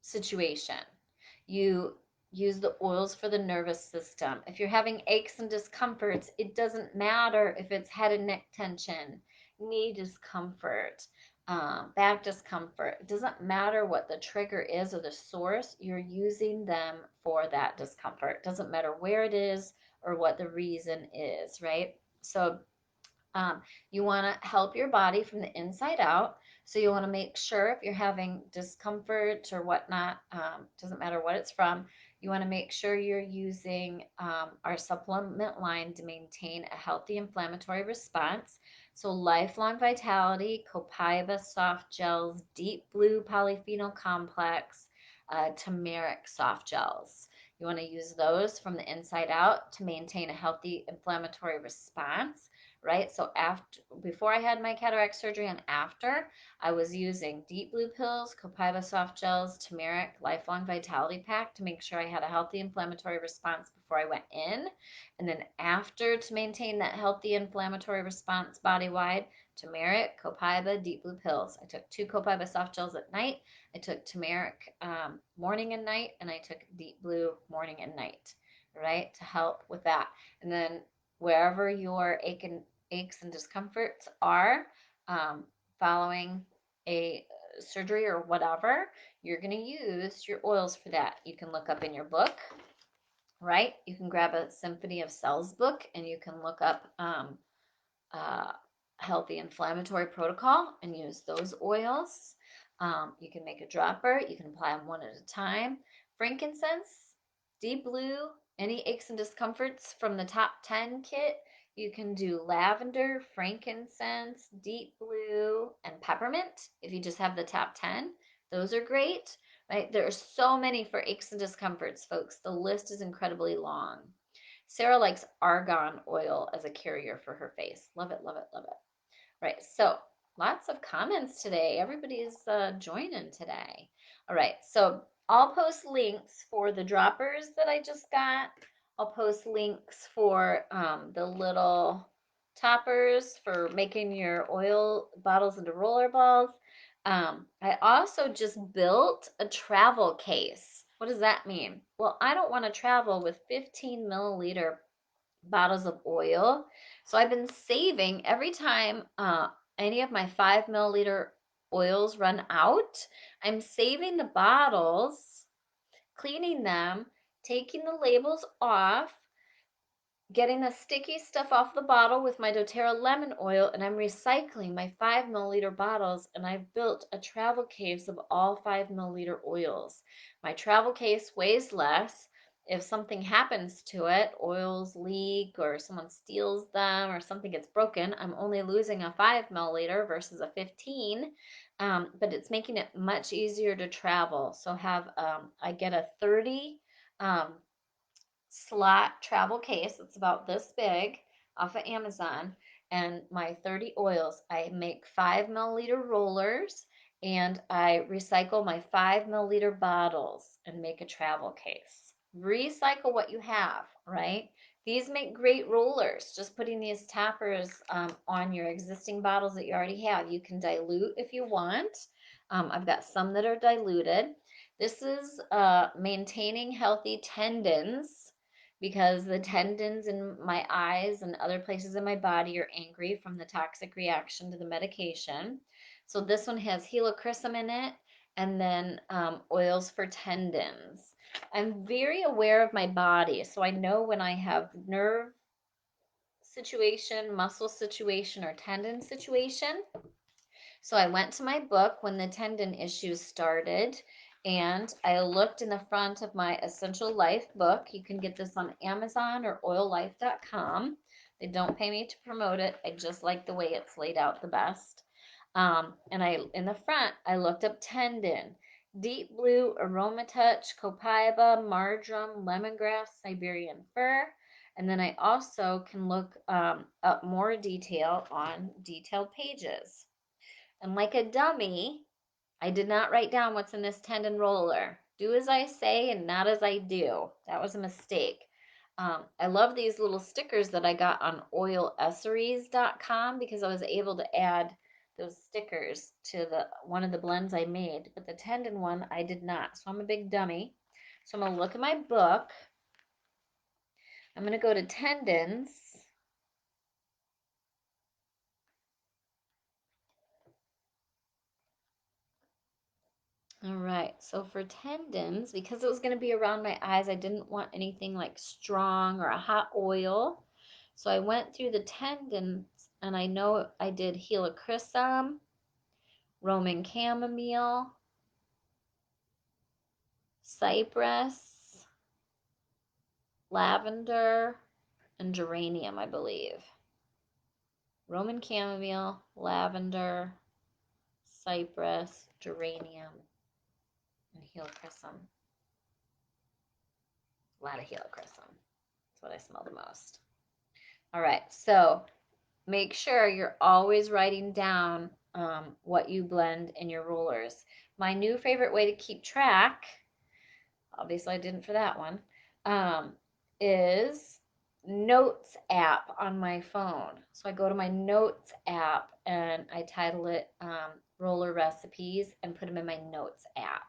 situation. You use the oils for the nervous system. If you're having aches and discomforts, it doesn't matter if it's head and neck tension, knee discomfort, back discomfort. It doesn't matter what the trigger is or the source, you're using them for that discomfort. It doesn't matter where it is or what the reason is, right? So um, you want to help your body from the inside out. So you want to make sure if you're having discomfort or whatnot, doesn't matter what it's from, you want to make sure you're using our supplement line to maintain a healthy inflammatory response. So Lifelong Vitality, Copaiba soft gels, Deep Blue polyphenol complex, turmeric soft gels. You want to use those from the inside out to maintain a healthy inflammatory response, right? So after, before I had my cataract surgery and after, I was using Deep Blue pills, Copaiba soft gels, turmeric, Lifelong Vitality Pack to make sure I had a healthy inflammatory response before I went in. And then after, to maintain that healthy inflammatory response body-wide, turmeric, Copaiba, Deep Blue pills. I took 2 Copaiba soft gels at night. I took turmeric morning and night, and I took Deep Blue morning and night, right, to help with that. And then wherever your aches and discomforts are following a surgery or whatever, you're going to use your oils for that. You can look up in your book, right? You can grab a Symphony of Cells book and you can look up uh, healthy inflammatory protocol and use those oils. You can make a dropper. You can apply them one at a time. Frankincense, Deep Blue, any aches and discomforts from the top 10 kit. You can do lavender, frankincense, deep blue, and peppermint if you just have the top 10. Those are great, right? There are so many for aches and discomforts, folks. The list is incredibly long. Sarah likes argan oil as a carrier for her face. Love it, love it, love it. Right, so lots of comments today. Everybody's joining today. All right, so I'll post links for the droppers that I just got. I'll post links for the little toppers for making your oil bottles into roller balls. I also just built a travel case. What does that mean? Well, I don't want to travel with 15 milliliter bottles of oil. So I've been saving every time any of my 5 milliliter oils run out. I'm saving the bottles, cleaning them, taking the labels off, getting the sticky stuff off the bottle with my doTERRA lemon oil, and I'm recycling my 5 milliliter bottles, and I've built a travel case of all 5 milliliter oils. My travel case weighs less. If something happens to it, oils leak or someone steals them or something gets broken, I'm only losing a 5 milliliter versus a 15, but it's making it much easier to travel. So I get a 30 um, slot travel case. It's about this big off of Amazon. And my 30 oils, I make 5 milliliter rollers and I recycle my 5 milliliter bottles and make a travel case. Recycle what you have, right? These make great rollers. Just putting these toppers on your existing bottles that you already have. You can dilute if you want. I've got some that are diluted. This is maintaining healthy tendons because the tendons in my eyes and other places in my body are angry from the toxic reaction to the medication. So this one has helichrysum in it, and then oils for tendons. I'm very aware of my body, so I know when I have nerve situation, muscle situation, or tendon situation. So I went to my book when the tendon issues started, and I looked in the front of my Essential Life book. You can get this on Amazon or oillife.com. They don't pay me to promote it. I just like the way it's laid out the best. And in the front, I looked up tendon, deep blue, aroma touch, copaiba, marjoram, lemongrass, Siberian fir. And then I also can look up more detail on detailed pages. And like a dummy, I did not write down what's in this tendon roller. Do as I say and not as I do. That was a mistake. I love these little stickers that I got on oilesseries.com because I was able to add those stickers to the one of the blends I made, but the tendon one I did not. So I'm a big dummy. So I'm going to look at my book. I'm going to go to tendons. All right, so for tendons, because it was going to be around my eyes, I didn't want anything like strong or a hot oil. So I went through the tendons, and I know I did helichrysum, Roman chamomile, cypress, lavender, and geranium, I believe. Roman chamomile, lavender, cypress, geranium, and helichrysum. A lot of helichrysum. That's what I smell the most. All right, so make sure you're always writing down what you blend in your rollers. My new favorite way to keep track, obviously I didn't for that one, is Notes app on my phone. So I go to my Notes app and I title it Roller Recipes and put them in my Notes app.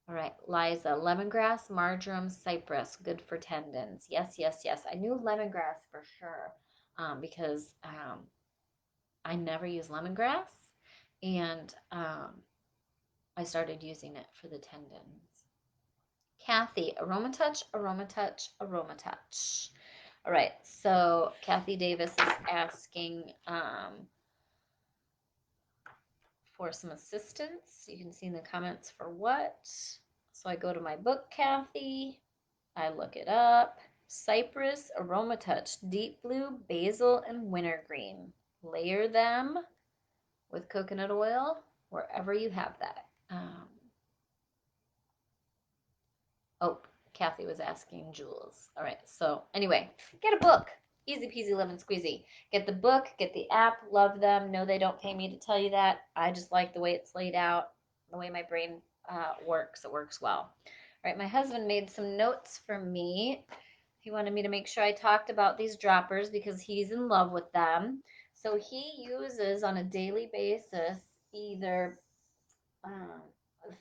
All right, Liza, lemongrass, marjoram, cypress, good for tendons. Yes, yes, yes. I knew lemongrass for sure because I never use lemongrass, and I started using it for the tendons. Kathy, aroma touch, aroma touch, aroma touch. All right, so Kathy Davis is asking for some assistance. You can see in the comments for what. So I go to my book, Kathy. I look it up. Cypress, aroma touch, deep blue, basil, and wintergreen. Layer them with coconut oil wherever you have that. Oh, Kathy was asking Jules. All right, so anyway, get a book. Easy peasy lemon squeezy. Get the book, get the app, love them. No, they don't pay me to tell you that. I just like the way it's laid out, the way my brain works. It works well. All right, my husband made some notes for me. He wanted me to make sure I talked about these droppers because he's in love with them. So he uses on a daily basis either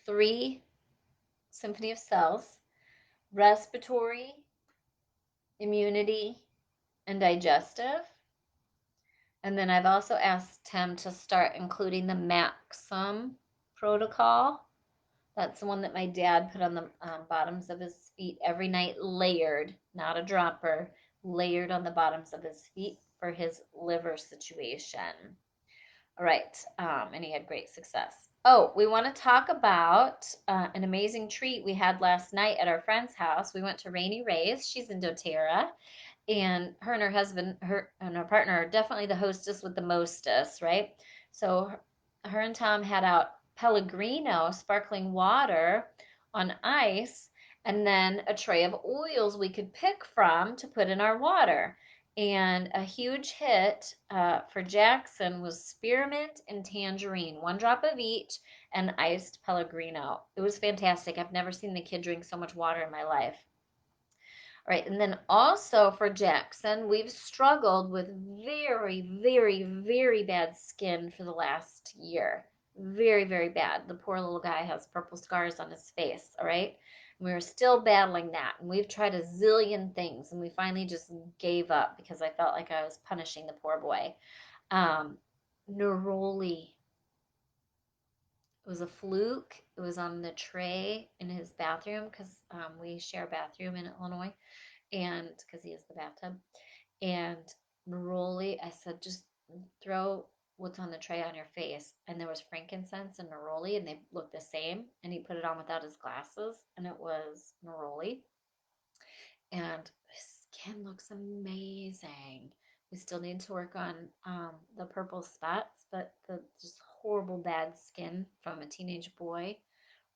3 Symphony of Cells, respiratory, immunity, and digestive. And then I've also asked him to start including the Maxim protocol. That's the one that my dad put on the bottoms of his feet every night, layered, not a dropper, layered on the bottoms of his feet for his liver situation. All right, and he had great success. Oh, we want to talk about an amazing treat we had last night at our friend's house. We went to Rainy Ray's. She's in doTERRA, and her and her husband, her and her partner, are definitely the hostess with the mostest, right? So her and Tom had out Pellegrino sparkling water on ice, and then a tray of oils we could pick from to put in our water. And a huge hit for Jackson was spearmint and tangerine, 1 drop of each, and iced Pellegrino. It was fantastic. I've never seen the kid drink so much water in my life. All right, and then also for Jackson, we've struggled with very, very, very bad skin for the last year. Very, very bad. The poor little guy has purple scars on his face, all right? We were still battling that, and we've tried a zillion things, and we finally just gave up because I felt like I was punishing the poor boy. Um, Neroli. It was a fluke. It was on the tray in his bathroom because we share a bathroom in Illinois, and because he has the bathtub. And neroli, I said, just throw what's on the tray on your face. And there was frankincense and neroli, and they looked the same. And he put it on without his glasses, and it was neroli. And his skin looks amazing. We still need to work on the purple spots, but the just horrible bad skin from a teenage boy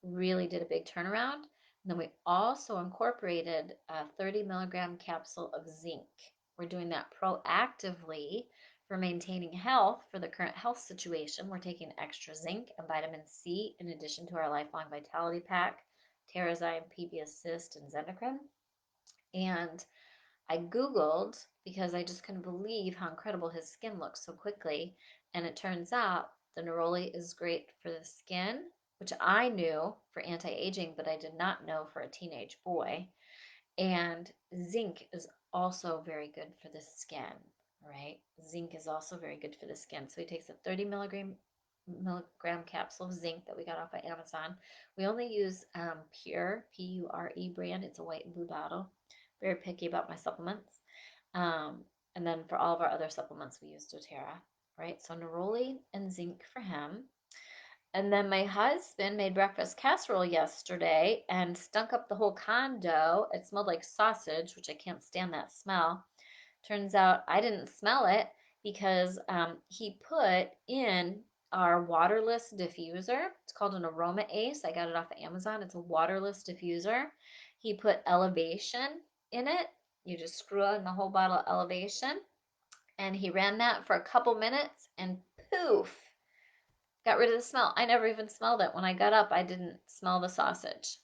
really did a big turnaround. And then we also incorporated a 30 milligram capsule of zinc. We're doing that proactively for maintaining health for the current health situation. We're taking extra zinc and vitamin C in addition to our lifelong vitality pack, Terrazyme, PB Assist, and Zenochrome. And I Googled because I just couldn't believe how incredible his skin looks so quickly. And it turns out the neroli is great for the skin, which I knew for anti aging, but I did not know for a teenage boy. And zinc is also very good for the skin, right? Zinc is also very good for the skin. So he takes a 30 milligram capsule of zinc that we got off of Amazon. We only use Pure, Pure brand. It's a white and blue bottle. Very picky about my supplements. Um, and then for all of our other supplements, we use doTERRA, right? So neroli and zinc for him. And then my husband made breakfast casserole yesterday and stunk up the whole condo. It smelled like sausage, which I can't stand that smell. Turns out I didn't smell it because he put in our waterless diffuser. It's called an Aroma Ace. I got it off of Amazon. It's a waterless diffuser. He put elevation in it. You just screw in the whole bottle of elevation. And he ran that for a couple minutes and poof, got rid of the smell. I never even smelled it. When I got up, I didn't smell the sausage.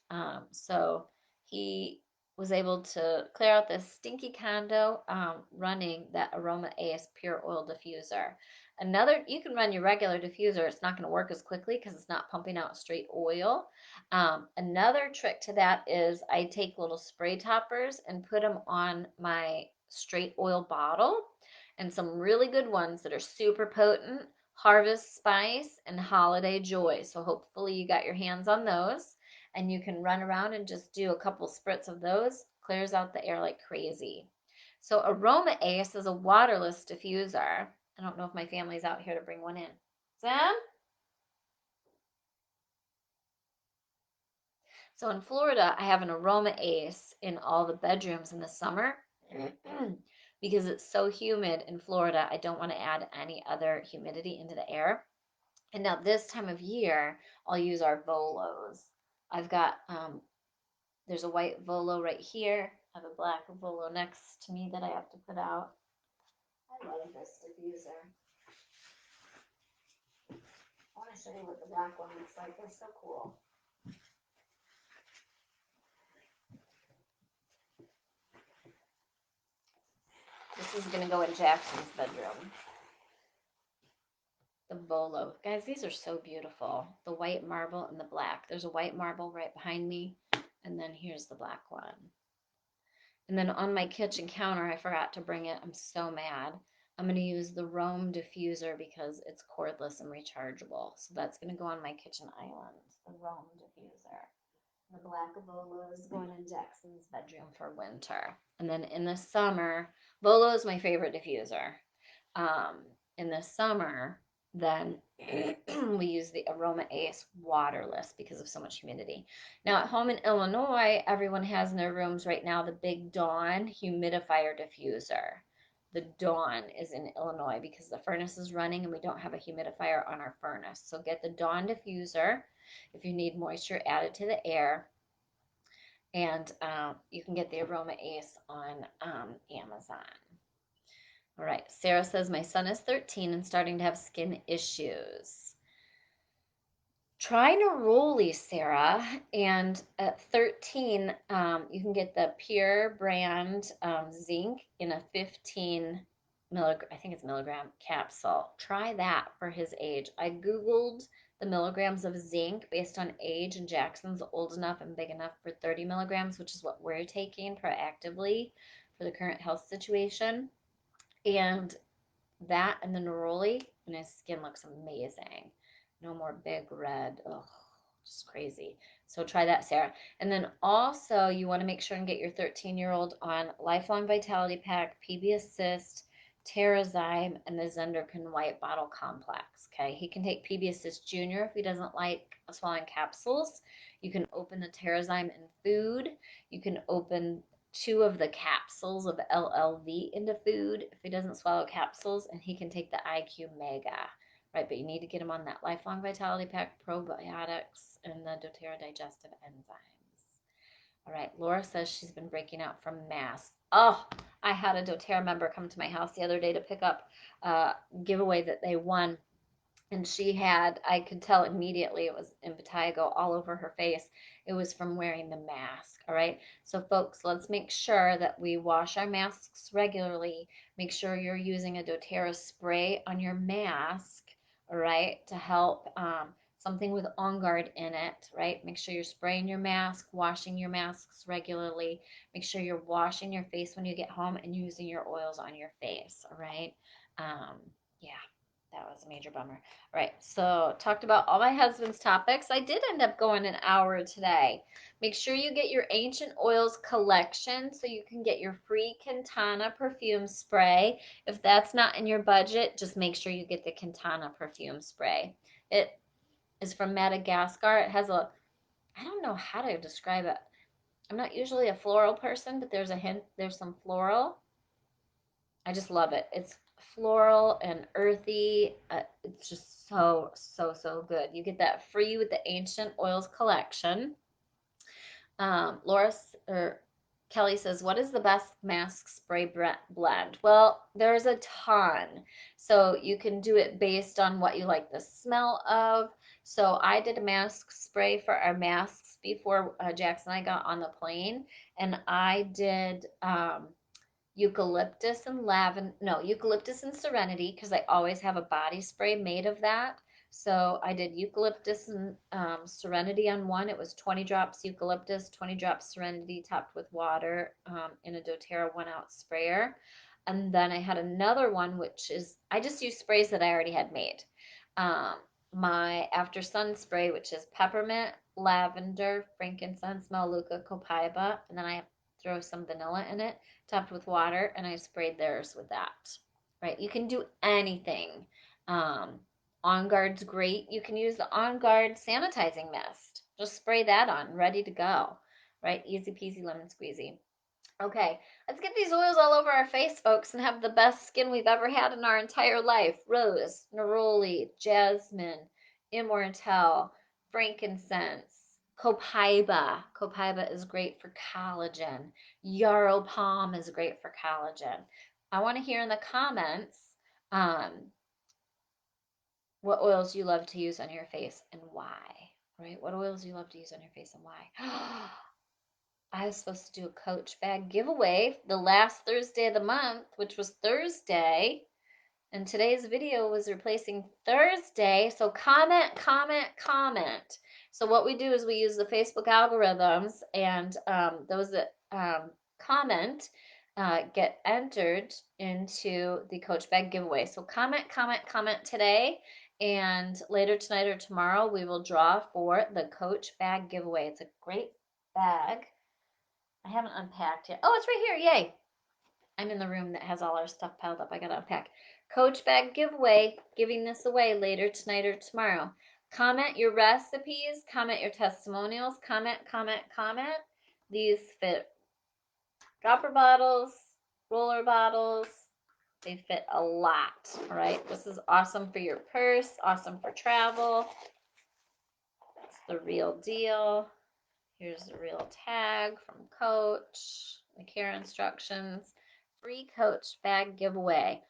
So he was able to clear out this stinky condo running that Aroma AS Pure Oil Diffuser. Another, you can run your regular diffuser. It's not going to work as quickly because it's not pumping out straight oil. Another trick to that is I take little spray toppers and put them on my straight oil bottle, and some really good ones that are super potent: Harvest Spice and Holiday Joy. So hopefully you got your hands on those, and you can run around and just do a couple spritz of those. Clears out the air like crazy. So Aroma Ace is a waterless diffuser. I don't know if my family's out here to bring one in. Sam? So in Florida, I have an Aroma Ace in all the bedrooms in the summer because it's so humid in Florida. I don't want to add any other humidity into the air. And now this time of year, I'll use our Volos. I've got, there's a white Volo right here. I have a black Volo next to me that I have to put out. I love this diffuser. I want to show you what the black one looks like. They're so cool. This is going to go in Jackson's bedroom. The Volo. Guys, these are so beautiful. The white marble and the black. There's a white marble right behind me, and then here's the black one. And then on my kitchen counter, I forgot to bring it. I'm so mad. I'm going to use the Rome diffuser because it's cordless and rechargeable. So that's going to go on my kitchen island, the Rome diffuser. The black Volo is going in Jackson's bedroom for winter. And then in the summer, Volo is my favorite diffuser. In the summer, then we use the Aroma Ace waterless because of so much humidity. Now at home in Illinois, everyone has in their rooms right now the big Dawn humidifier diffuser. The Dawn is in Illinois because the furnace is running and we don't have a humidifier on our furnace. So get the Dawn diffuser if you need moisture added to the air. And you can get the Aroma Ace on Amazon. All right, Sarah says, my son is 13 and starting to have skin issues. Try neroli, Sarah. And at 13, you can get the Pure brand zinc in a 15 I think it's milligram capsule. Try that for his age. I Googled the milligrams of zinc based on age, and Jackson's old enough and big enough for 30 milligrams, which is what we're taking proactively for the current health situation. And that and the neroli, and his skin looks amazing. No more big red. Ugh, just crazy. So try that, Sarah. And then also, you want to make sure and get your 13-year-old on Lifelong Vitality Pack, PB Assist, Terrazyme, and the Zenderkin White Bottle Complex. Okay, he can take PB Assist Junior if he doesn't like swallowing capsules. You can open the Terrazyme in food. You can open two of the capsules of LLV into food if he doesn't swallow capsules, and he can take the IQ Mega, right? But you need to get him on that Lifelong Vitality Pack, probiotics, and the doTERRA digestive enzymes. All right, Laura says she's been breaking out from masks. Oh, I had a doTERRA member come to my house the other day to pick up a giveaway that they won, and she had, I could tell immediately it was impetigo all over her face. It was from wearing the mask. All right, so folks, let's make sure that we wash our masks regularly. Make sure you're using a doTERRA spray on your mask, all right, to help, something with On Guard in it, right? Make sure you're spraying your mask, washing your masks regularly. Make sure you're washing your face when you get home and using your oils on your face, all right? Yeah, that was a major bummer. Right, so talked about all my husband's topics. I did end up going an hour today. Make sure you get your Ancient Oils collection so you can get your free Quintana perfume spray. If that's not in your budget, just make sure you get the Quintana perfume spray. It is from Madagascar. It has a, I don't know how to describe it. I'm not usually a floral person, but there's a hint, there's some floral. I just love it. It's floral and earthy. It's just so, so, so good. You get that free with the Ancient Oils collection. Laura or Kelly says, "What is the best mask spray blend?" Well, there's a ton. So you can do it based on what you like the smell of. So I did a mask spray for our masks before Jackson and I got on the plane, and I did eucalyptus and lavender, no, eucalyptus and serenity, because I always have a body spray made of that. So I did eucalyptus and serenity on one. It was 20 drops eucalyptus, 20 drops serenity topped with water in a doTERRA 1 ounce sprayer. And then I had another one, which is, I just used sprays that I already had made. Um, my After Sun spray, which is peppermint, lavender, frankincense, melaleuca, copaiba, and then I throw some vanilla in it, topped with water, and I sprayed theirs with that. Right? You can do anything. On Guard's great. You can use the On Guard sanitizing mist. Just spray that on, ready to go. Right? Easy peasy lemon squeezy. Okay, let's get these oils all over our face, folks, and have the best skin we've ever had in our entire life. Rose, neroli, jasmine, immortelle, frankincense, copaiba. Copaiba is great for collagen. Yarrow palm is great for collagen. I want to hear in the comments what oils you love to use on your face and why. Right? What oils you love to use on your face and why. I was supposed to do a Coach bag giveaway the last Thursday of the month, which was Thursday. And today's video was replacing Thursday. So comment, comment, comment. So what we do is we use the Facebook algorithms, and those that comment get entered into the Coach bag giveaway. So comment, comment, comment today. And later tonight or tomorrow, we will draw for the Coach bag giveaway. It's a great bag. I haven't unpacked yet. Oh, it's right here. Yay. I'm in the room that has all our stuff piled up. I gotta unpack. Coach bag giveaway. Giving this away later tonight or tomorrow. Comment your recipes. Comment your testimonials. Comment, comment, comment. These fit dropper bottles, roller bottles. They fit a lot. All right. This is awesome for your purse. Awesome for travel. It's the real deal. Here's the real tag from Coach, the care instructions, free Coach bag giveaway.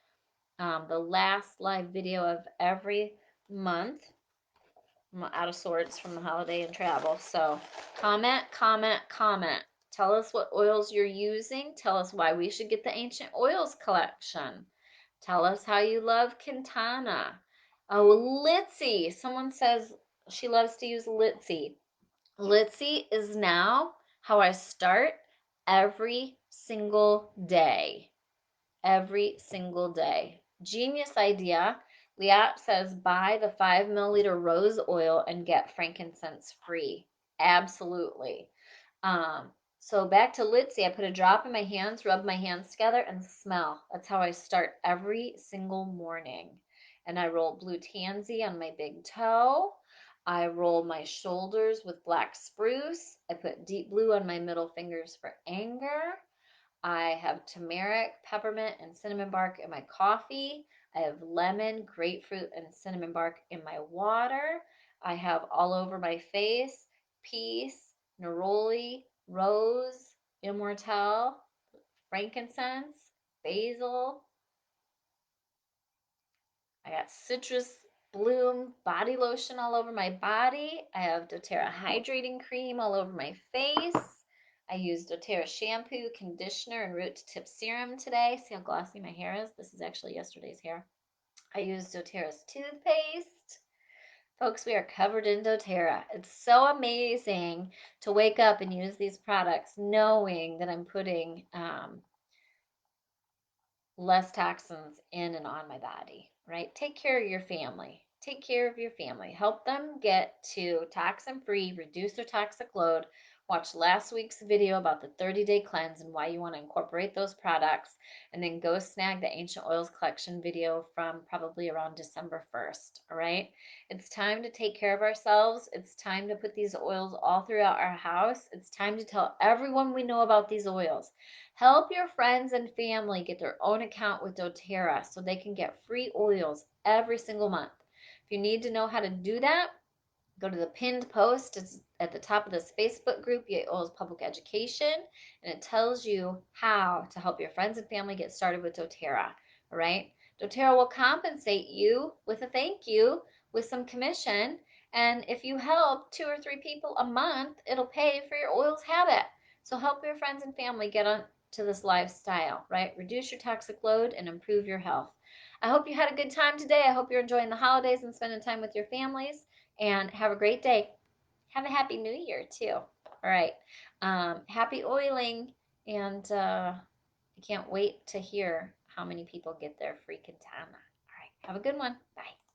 The last live video of every month. I'm out of sorts from the holiday and travel. So comment, comment, comment. Tell us what oils you're using. Tell us why we should get the Ancient Oils collection. Tell us how you love Quintana. Oh, Litzy. Someone says she loves to use Litzy. Litzy is now how I start every single day. Every single day. Genius idea. Liat says buy the 5 milliliter rose oil and get frankincense free. Absolutely. Um, so back to Litzy, I put a drop in my hands, rub my hands together, and smell. That's how I start every single morning. And I roll blue tansy on my big toe. I roll my shoulders with black spruce. I put deep blue on my middle fingers for anger. I have turmeric, peppermint, and cinnamon bark in my coffee. I have lemon, grapefruit, and cinnamon bark in my water. I have all over my face peace, neroli, rose, immortelle, frankincense, basil. I got citrus bloom body lotion all over my body. I have doTERRA hydrating cream all over my face. I used doTERRA shampoo, conditioner, and root to tip serum today. See how glossy my hair is? This is actually yesterday's hair. I used doTERRA's toothpaste. Folks, we are covered in doTERRA. It's so amazing to wake up and use these products knowing that I'm putting less toxins in and on my body, right? Take care of your family. Take care of your family. Help them get to toxin free, reduce their toxic load. Watch last week's video about the 30-day cleanse and why you want to incorporate those products. And then go snag the Ancient Oils collection video from probably around December 1st. All right. It's time to take care of ourselves. It's time to put these oils all throughout our house. It's time to tell everyone we know about these oils. Help your friends and family get their own account with doTERRA so they can get free oils every single month. If you need to know how to do that, go to the pinned post. It's at the top of this Facebook group, Yay Oils Public Education, and it tells you how to help your friends and family get started with doTERRA. All right? doTERRA will compensate you with a thank you with some commission. And if you help 2 or 3 people a month, it'll pay for your oils habit. So help your friends and family get on to this lifestyle, right? Reduce your toxic load and improve your health. I hope you had a good time today. I hope you're enjoying the holidays and spending time with your families. And have a great day. Have a happy new year, too. All right. Happy oiling. And I can't wait to hear how many people get their free katana. All right. Have a good one. Bye.